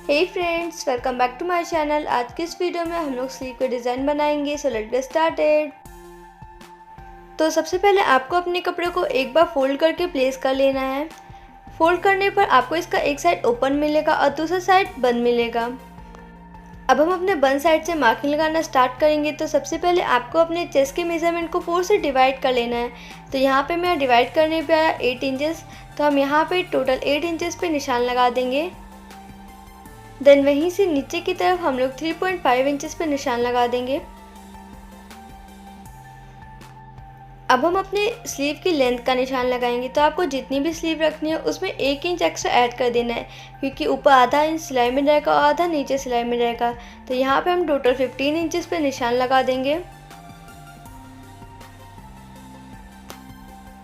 Hey friends, welcome back to my channel. आज की इस वीडियो में हम लोग स्लीव के डिज़ाइन बनाएंगे। So let's get started. तो सबसे पहले आपको अपने कपड़े को एक बार फोल्ड करके प्लेस कर लेना है। फोल्ड करने पर आपको इसका एक साइड ओपन मिलेगा और दूसरा साइड बंद मिलेगा। अब हम अपने बंद साइड से मार्किंग लगाना स्टार्ट करेंगे। तो सबसे पहले आपको अपने चेस्ट के मेजरमेंट को 4 से डिवाइड कर लेना है। तो यहाँ पे मैं डिवाइड करने पे आया 8 इंचेस। तो हम यहाँ पे टोटल 8 इंचेस पे निशान लगा देंगे। देन वहीं से नीचे की तरफ हम लोग 3.5 इंचेस पे निशान लगा देंगे। अब हम अपने स्लीव की लेंथ का निशान लगाएंगे। तो आपको जितनी भी स्लीव रखनी है उसमें 1 इंच एक्स्ट्रा ऐड कर देना है, क्योंकि ऊपर आधा इंच सिलाई में रहेगा और आधा नीचे सिलाई में रहेगा। तो यहाँ पे हम टोटल 15 इंचेस पे निशान लगा देंगे।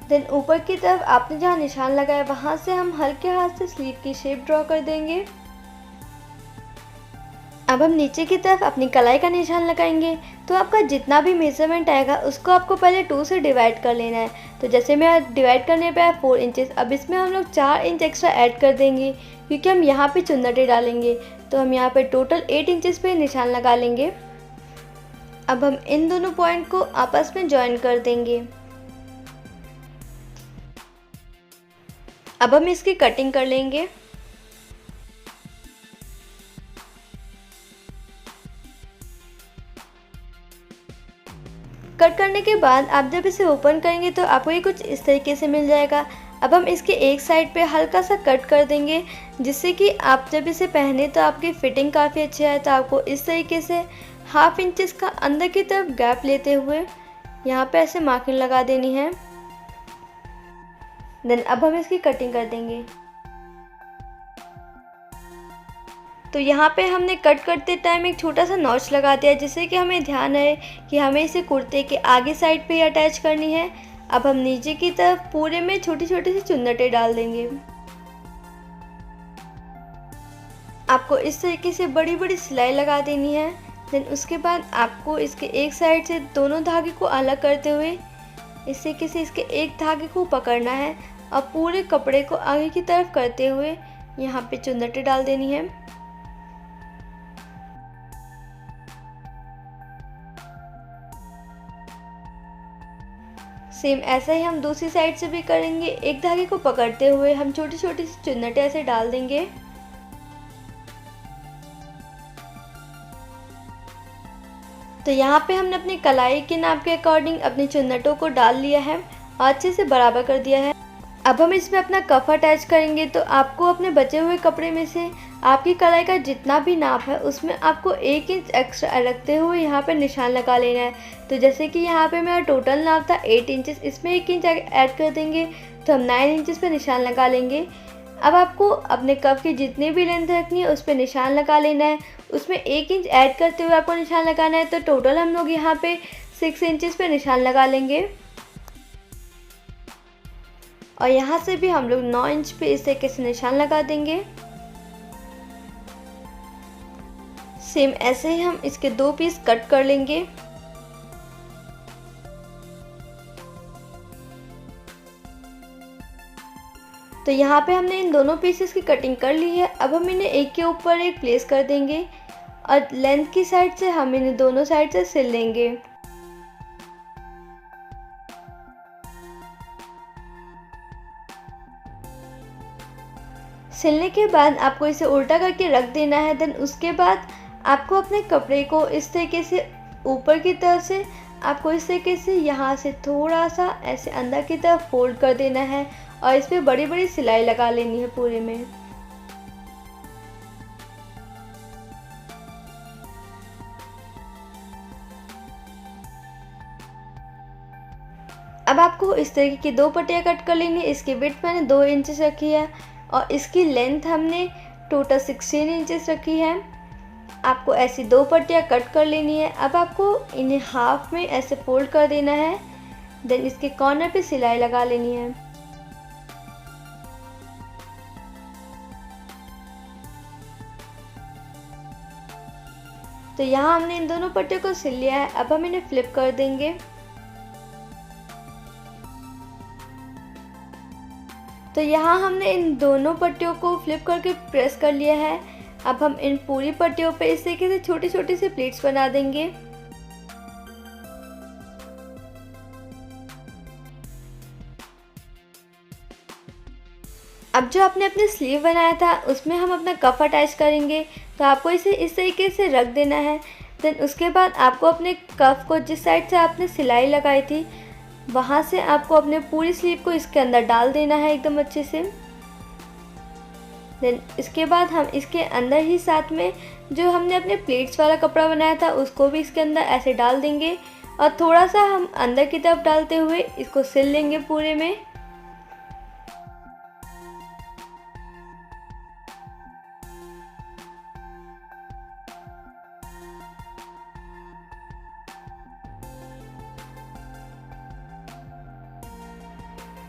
देन ऊपर की तरफ आपने जहाँ निशान लगाया वहाँ से हम हल्के हाथ से स्लीव की शेप ड्रॉ कर देंगे। अब हम नीचे की तरफ अपनी कलाई का निशान लगाएंगे। तो आपका जितना भी मेजरमेंट आएगा उसको आपको पहले 2 से डिवाइड कर लेना है। तो जैसे मैं डिवाइड करने पे आया 4 इंचेस, अब इसमें हम लोग 4 इंच एक्स्ट्रा ऐड कर देंगे, क्योंकि हम यहाँ पे चुन्नटें डालेंगे। तो हम यहाँ पे टोटल 8 इंचेस पे निशान लगा लेंगे। अब हम इन दोनों पॉइंट को आपस में ज्वाइन कर देंगे। अब हम इसकी कटिंग कर लेंगे। कट करने के बाद आप जब इसे ओपन करेंगे तो आपको ये कुछ इस तरीके से मिल जाएगा। अब हम इसके एक साइड पे हल्का सा कट कर देंगे, जिससे कि आप जब इसे पहने तो आपकी फिटिंग काफ़ी अच्छी आए। तो आपको इस तरीके से हाफ इंचेस का अंदर की तरफ गैप लेते हुए यहाँ पे ऐसे मार्किंग लगा देनी है। देन अब हम इसकी कटिंग कर देंगे। तो यहाँ पे हमने कट करते टाइम एक छोटा सा नॉच लगा दिया, जिससे कि हमें ध्यान रहे कि हमें इसे कुर्ते के आगे साइड पे ही अटैच करनी है। अब हम नीचे की तरफ पूरे में छोटी छोटी सी चुन्नटें डाल देंगे। आपको इस तरीके से बड़ी बड़ी सिलाई लगा देनी है। देन उसके बाद आपको इसके एक साइड से दोनों धागे को अलग करते हुए इस तरीके से इसके एक धागे को पकड़ना है और पूरे कपड़े को आगे की तरफ करते हुए यहाँ पे चुन्नटें डाल देनी है। सेम ऐसा ही हम दूसरी साइड से भी करेंगे। एक धागे को पकड़ते हुए हम छोटी छोटी सी चुन्नटें ऐसे डाल देंगे। तो यहाँ पे हमने अपनी कलाई के नाप के अकॉर्डिंग अपनी चुन्नटों को डाल लिया है और अच्छे से बराबर कर दिया है। अब हम इसमें अपना कफ अटैच करेंगे। तो आपको अपने बचे हुए कपड़े में से आपकी कलाई का जितना भी नाप है उसमें आपको 1 इंच एक्स्ट्रा रखते हुए यहाँ पे निशान लगा लेना है। तो जैसे कि यहाँ पे मेरा टोटल नाप था 8 इंचेस, इसमें 1 इंच ऐड कर देंगे तो हम 9 इंचेस पे निशान लगा लेंगे। अब आपको अपने कफ की जितनी भी लेंथ रखनी है उस पर निशान लगा लेना है। उसमें 1 इंच ऐड करते हुए आपको निशान लगाना है। तो टोटल हम लोग यहाँ पे 6 इंचेस पे निशान लगा लेंगे। और यहाँ से भी हम लोग 9 इंच पे इस तरीके से निशान लगा देंगे। सेम ऐसे ही हम इसके 2 पीस कट कर लेंगे। तो यहाँ पे हमने इन दोनों पीसेस की कटिंग कर ली है। अब हम इन्हें एक के ऊपर एक प्लेस कर देंगे और लेंथ की साइड से हम इन्हें दोनों साइड से सिल लेंगे। सिलने के बाद आपको इसे उल्टा करके रख देना है। देन उसके बाद आपको अपने कपड़े को इस तरीके से ऊपर की तरफ से आपको इस तरीके से यहाँ से थोड़ा सा ऐसे अंदर की तरफ फोल्ड कर देना है और इस पर बड़ी बड़ी सिलाई लगा लेनी है पूरे में। अब आपको इस तरीके की 2 पट्टियाँ कट कर लेनी है। इसकी विड्थ मैंने 2 इंचेस रखी है और इसकी लेंथ हमने टोटल 16 इंचेस रखी है। आपको ऐसी 2 पट्टियाँ कट कर लेनी है। अब आपको इन्हें हाफ में ऐसे फोल्ड कर देना है। देन इसके कॉर्नर पे सिलाई लगा लेनी है। तो यहाँ हमने इन दोनों पट्टियों को सिल लिया है। अब हम इन्हें फ्लिप कर देंगे। तो यहाँ हमने इन दोनों पट्टियों को फ्लिप करके प्रेस कर लिया है। अब हम इन पूरी पट्टियों पे इस तरीके से छोटी छोटी सी प्लीट्स बना देंगे। अब जो आपने अपने स्लीव बनाया था उसमें हम अपना कफ अटैच करेंगे, तो आपको इसे इस तरीके से रख देना है। देन उसके बाद आपको अपने कफ को जिस साइड से आपने सिलाई लगाई थी वहाँ से आपको अपने पूरी स्लीव को इसके अंदर डाल देना है एकदम अच्छे से। देन इसके बाद हम इसके अंदर ही साथ में जो हमने अपने प्लेट्स वाला कपड़ा बनाया था उसको भी इसके अंदर ऐसे डाल देंगे और थोड़ा सा हम अंदर की तरफ डालते हुए इसको सिल लेंगे पूरे में।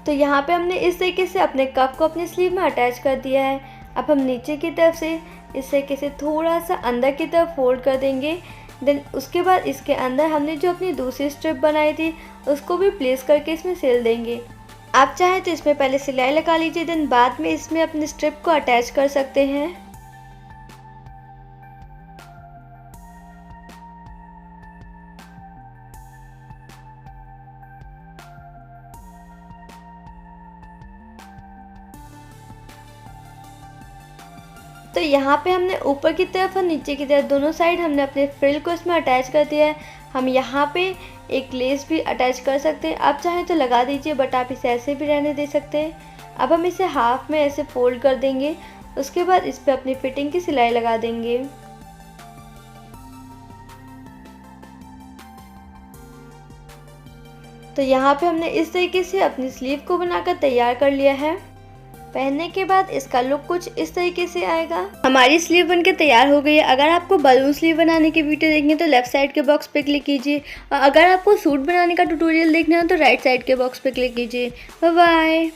तो यहाँ पे हमने इस तरीके से अपने कफ को अपने स्लीव में अटैच कर दिया है। अब हम नीचे की तरफ से इस तरीके से थोड़ा सा अंदर की तरफ फोल्ड कर देंगे। देन उसके बाद इसके अंदर हमने जो अपनी दूसरी स्ट्रिप बनाई थी उसको भी प्लेस करके इसमें सिल देंगे। आप चाहें तो इसमें पहले सिलाई लगा लीजिए, देन बाद में इसमें अपनी स्ट्रिप को अटैच कर सकते हैं। तो यहाँ पे हमने ऊपर की तरफ और नीचे की तरफ दोनों साइड हमने अपने फ्रिल को इसमें अटैच कर दिया है। हम यहाँ पे एक लेस भी अटैच कर सकते हैं, आप चाहें तो लगा दीजिए, बट आप इसे ऐसे भी रहने दे सकते हैं। अब हम इसे हाफ में ऐसे फोल्ड कर देंगे, उसके बाद इस पर अपनी फिटिंग की सिलाई लगा देंगे। तो यहाँ पे हमने इस तरीके से अपनी स्लीव को बनाकर तैयार कर लिया है। पहनने के बाद इसका लुक कुछ इस तरीके से आएगा। हमारी स्लीव बनके तैयार हो गई है। अगर आपको बलून स्लीव बनाने की वीडियो देखनी है तो लेफ्ट साइड के बॉक्स पे क्लिक कीजिए, और अगर आपको सूट बनाने का ट्यूटोरियल देखना है तो राइट साइड के बॉक्स पे क्लिक कीजिए। Bye bye.